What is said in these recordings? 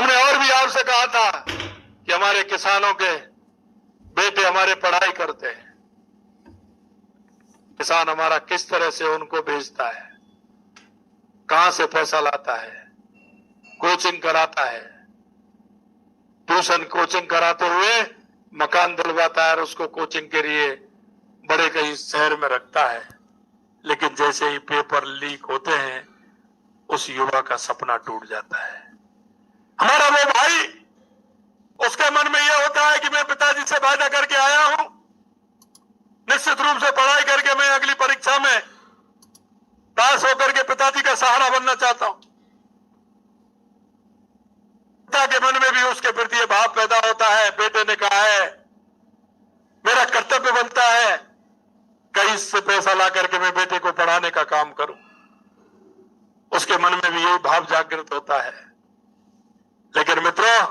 हमने और भी आपसे कहा था कि हमारे किसानों के बेटे हमारे पढ़ाई करते हैं, किसान हमारा किस तरह से उनको भेजता है, कहां से पैसा लाता है, कोचिंग कराता है, ट्यूशन कोचिंग कराते हुए मकान दिलवाता है और उसको कोचिंग के लिए बड़े कहीं शहर में रखता है। लेकिन जैसे ही पेपर लीक होते हैं उस युवा का सपना टूट जाता है। हमारा वो भाई, उसके मन में यह होता है कि मैं पिताजी से वादा करके आया हूं, निश्चित रूप से पढ़ाई करके मैं अगली परीक्षा में पास होकर के पिताजी का सहारा बनना चाहता हूं। पिता के मन में भी उसके प्रति यह भाव पैदा होता है, बेटे ने कहा है मेरा कर्तव्य बनता है कहीं से पैसा ला करके मैं बेटे को पढ़ाने का काम करूं। उसके मन में भी यही भाव जागृत होता है। लेकिन मित्रों,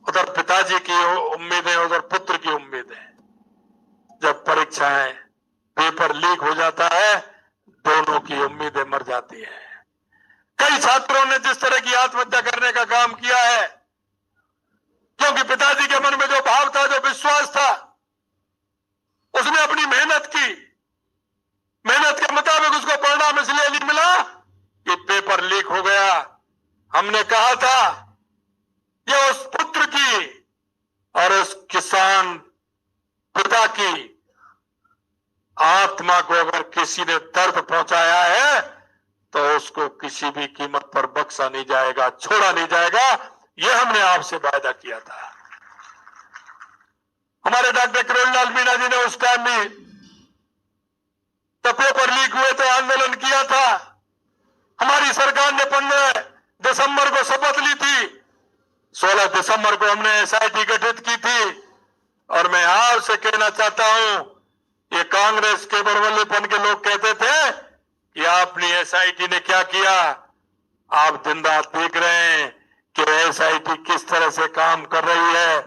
उधर पिताजी की उम्मीदें, उधर पुत्र की उम्मीदें, जब परीक्षाएं, पेपर लीक हो जाता है, दोनों की उम्मीदें मर जाती हैं। कई छात्रों ने जिस तरह की आत्महत्या करने का काम किया है, क्योंकि पिताजी के मन में जो भाव था, जो विश्वास था, उसने अपनी मेहनत की, मेहनत के मुताबिक उसको परिणाम इसलिए नहीं मिला कि पेपर लीक हो गया। हमने कहा था ये उस पुत्र की और उस किसान पिता की आत्मा को अगर किसी ने दर्द पहुंचाया है तो उसको किसी भी कीमत पर बख्शा नहीं जाएगा, छोड़ा नहीं जाएगा। यह हमने आपसे वादा किया था। हमारे डॉक्टर किरोड़ीलाल मीणा जी ने उस टाइम भी जब पेपर लीक हुए तो आंदोलन किया था। हमारी सरकार ने 15 दिसंबर को शपथ ली थी, 16 दिसंबर को हमने एसआईटी गठित की थी। और मैं आपसे कहना चाहता हूं, ये कांग्रेस के बड़बल्लेपन के लोग कहते थे कि आपने एसआईटी ने क्या किया। आप दिन रात देख रहे हैं कि एसआईटी किस तरह से काम कर रही है।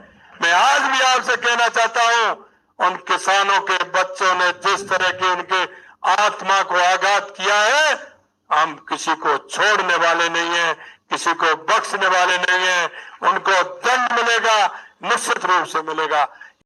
मैं आज भी आपसे कहना चाहता हूं, उन किसानों के बच्चों ने जिस तरह की उनके आत्मा को आघात किया है, हम किसी को छोड़ने वाले नहीं है, किसी को बख्शने वाले नहीं है। उनको दंड मिलेगा, निश्चित रूप से मिलेगा।